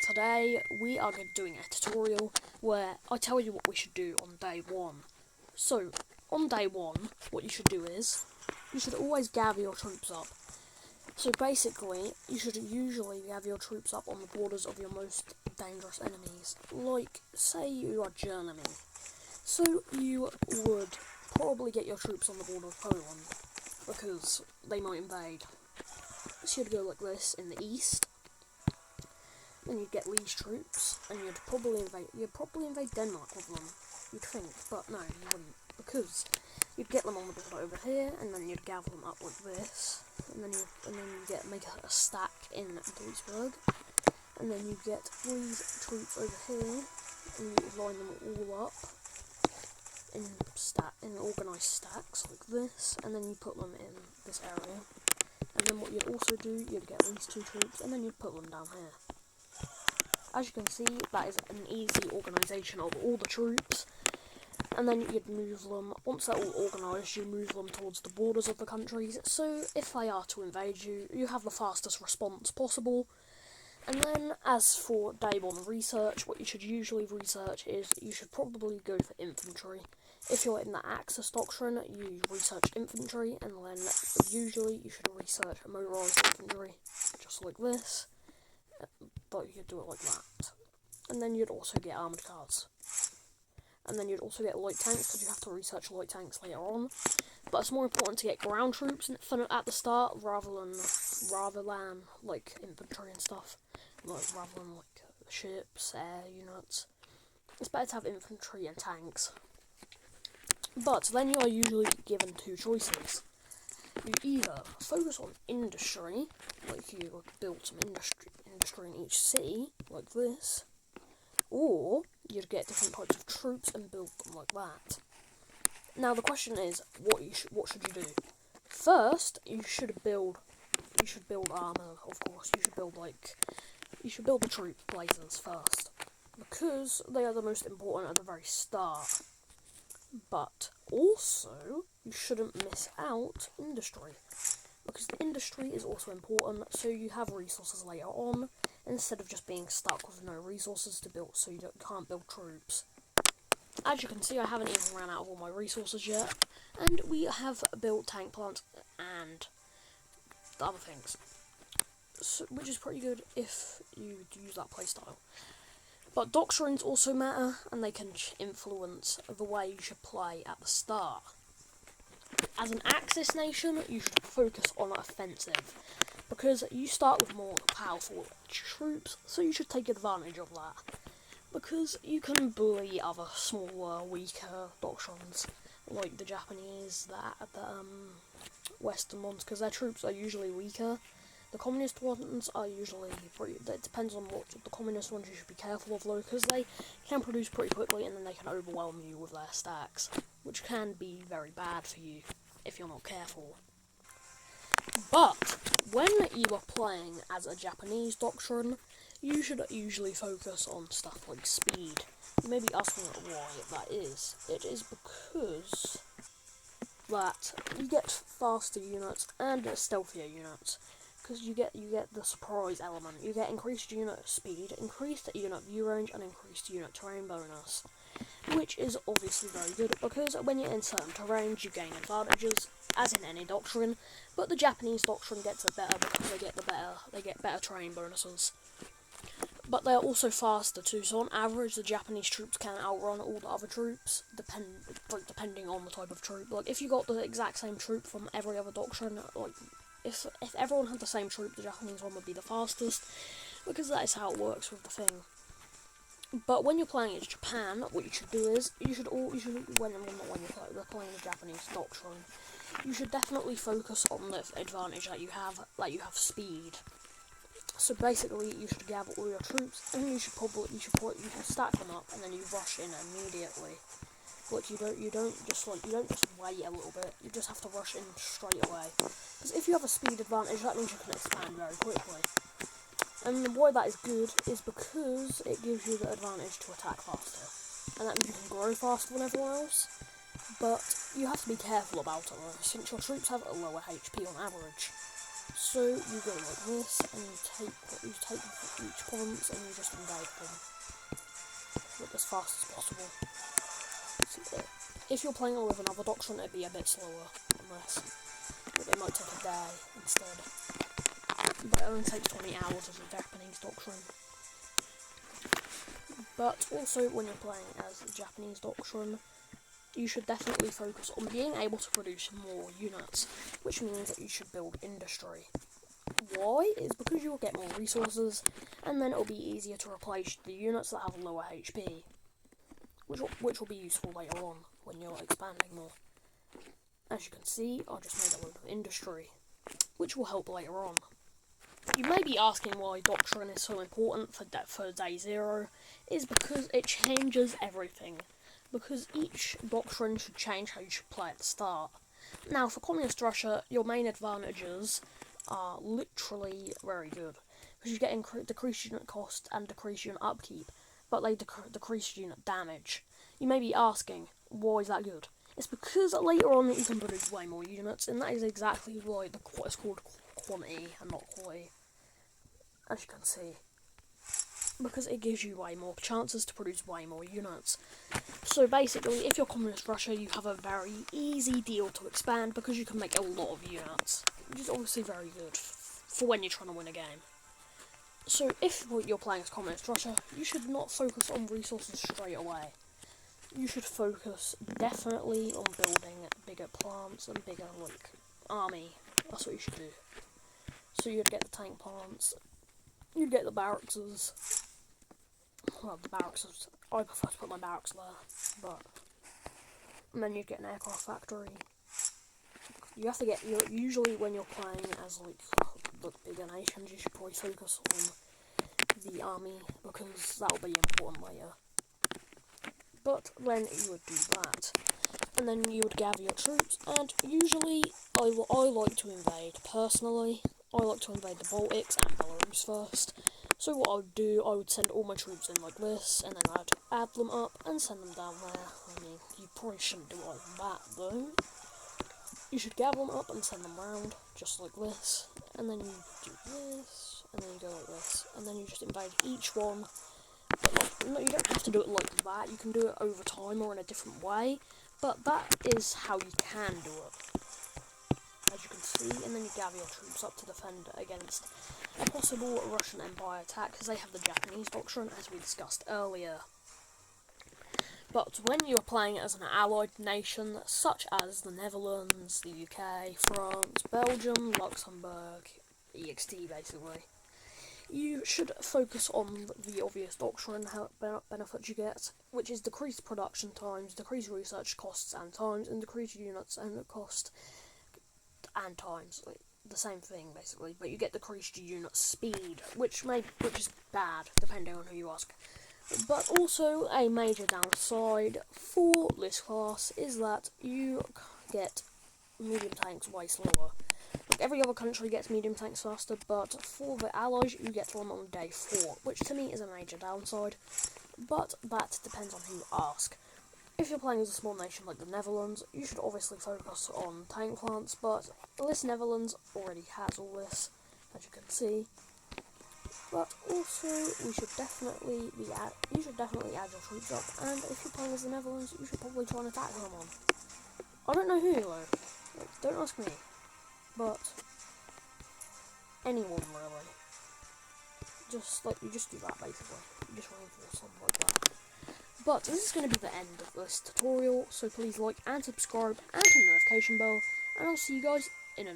today we are doing a tutorial where I tell you what we should do on day one. So, on day one, what you should do is, you should always gather your troops up. So basically, you should usually gather your troops up on the borders of your most dangerous enemies. Like, say you are Germany. So you would probably get your troops on the border of Poland, because they might invade. So you'd go like this in the east. Then you'd get these troops, and you'd probably invade Denmark with them, you'd think, but no, you wouldn't, because you'd get them on the border over here, and then you'd gather them up like this, and then you make a stack in Duisburg, and then you get these troops over here, and you line them all up in organised stacks like this, and then you put them in this area, and then what you'd also do, you'd get these two troops, and then you'd put them down here. As you can see, that is an easy organisation of all the troops, and then you'd move them, once they're all organised, you move them towards the borders of the countries, so if they are to invade you, you have the fastest response possible. And then, as for day one research, what you should usually research is, you should probably go for infantry. If you're in the Axis doctrine, you research infantry, and then usually you should research motorised infantry, just like this. But you'd do it like that. And then you'd also get armoured cars. And then you'd also get light tanks, because you have to research light tanks later on. But it's more important to get ground troops at the start, rather than like infantry and stuff. Rather than like ships, air units. It's better to have infantry and tanks. But then you are usually given two choices. You either focus on industry, like you build some industry in each city, like this, or you'd get different types of troops and build them like that. Now the question is, what should you do? First, you should build armor. Of course, you should build the troop blazers first, because they are the most important at the very start. But also, you shouldn't miss out industry, because the industry is also important, so you have resources later on, instead of just being stuck with no resources to build, so you can't build troops. As you can see, I haven't even ran out of all my resources yet, and we have built tank plants and the other things, so, which is pretty good if you use that playstyle. But doctrines also matter, and they can influence the way you should play at the start. As an Axis nation, you should focus on offensive, because you start with more powerful troops, so you should take advantage of that. Because you can bully other smaller, weaker doctrines, like the Japanese, the Western ones, because their troops are usually weaker. The communist ones are usually it depends on what the communist ones you should be careful of though, because they can produce pretty quickly and then they can overwhelm you with their stacks, which can be very bad for you if you're not careful. But when you are playing as a Japanese doctrine, you should usually focus on stuff like speed. You may be asking why that is. It is because that you get faster units and stealthier units. Because you get the surprise element. You get increased unit speed, increased unit view range, and increased unit terrain bonus, which is obviously very good, because when you're in certain terrains you gain advantages, as in any doctrine, but the Japanese doctrine gets it better because they get better terrain bonuses. But they are also faster too, so on average the Japanese troops can outrun all the other troops, depending on the type of troop. Like, if you got the exact same troop from every other doctrine, like, if everyone had the same troop, the Japanese one would be the fastest, because that is how it works with the thing. But when you're playing as Japan, what you should do is, when you're playing the Japanese doctrine, you should definitely focus on the advantage that you have speed. So basically, you should gather all your troops, and you should stack them up, and then you rush in immediately. Like, you don't just wait a little bit. You just have to rush in straight away. Because if you have a speed advantage, that means you can expand very quickly. And why that is good is because it gives you the advantage to attack faster, and that means you can grow faster than everyone else. But you have to be careful about it though, since your troops have a lower HP on average. So you go like this, and you take each province and you just invade them as fast as possible. So, if you're playing with another doctrine, it'd be a bit slower on this, but it might take a day instead. But it only takes 20 hours as a Japanese doctrine. But also, when you're playing as a Japanese doctrine, you should definitely focus on being able to produce more units, which means that you should build industry. Why? Is because you'll get more resources, and then it'll be easier to replace the units that have lower HP, which will be useful later on when you're expanding more. As you can see, I just made a load of industry, which will help later on. You may be asking why Doctrine is so important for Day 0, is because it changes everything. Because each Doctrine should change how you should play at the start. Now, for Communist Russia, your main advantages are literally very good. Because you get decreased unit cost and decreased unit upkeep, but they decrease unit damage. You may be asking, why is that good? It's because later on you can produce way more units, and that is exactly why it's called quantity and not quality, as you can see. Because it gives you way more chances to produce way more units. So basically, if you're Communist Russia, you have a very easy deal to expand because you can make a lot of units, which is obviously very good for when you're trying to win a game. So if you're playing as Communist Russia, you should not focus on resources straight away. You should focus definitely on building bigger plants and bigger, army. That's what you should do. So you'd get the tank plants, you'd get the barracks. Well, the barracks, I prefer to put my barracks there, but... And then you'd get an aircraft factory. You have to get, usually when you're playing as, the bigger nations, you should probably focus on the army, because that will be important later. But then you would do that, and then you would gather your troops, and usually, I like to invade, personally, I like to invade the Baltics and Belarus first. So what I would do, I would send all my troops in like this, and then I'd add them up and send them down there. I mean, you probably shouldn't do it like that, though. You should gather them up and send them round, just like this, and then you do this, and then you go like this, and then you just invade each one. But no, you don't have to do it like that, you can do it over time or in a different way, but that is how you can do it, as you can see. And then you gather your troops up to defend against a possible Russian Empire attack, because they have the Japanese doctrine, as we discussed earlier. But when you're playing as an allied nation, such as the Netherlands, the UK, France, Belgium, Luxembourg, EXT basically, you should focus on the obvious doctrine benefits you get, which is decreased production times, decreased research costs and times, and decreased units and cost and times. The same thing basically, but you get decreased unit speed, which is bad depending on who you ask. But also a major downside for this class is that you get medium tanks way slower. Every other country gets medium tanks faster, but for the Allies you get one on day 4, which to me is a major downside, but that depends on who you ask. If you're playing as a small nation like the Netherlands, you should obviously focus on tank plants, but this Netherlands already has all this, as you can see. But also, you should definitely add your troops up, and if you're playing as the Netherlands, you should probably try and attack someone. I don't know who though, don't ask me, but anyone really. You just do that basically, you just reinforce something like that. But this is going to be the end of this tutorial, so please like and subscribe and hit the notification bell, and I'll see you guys in a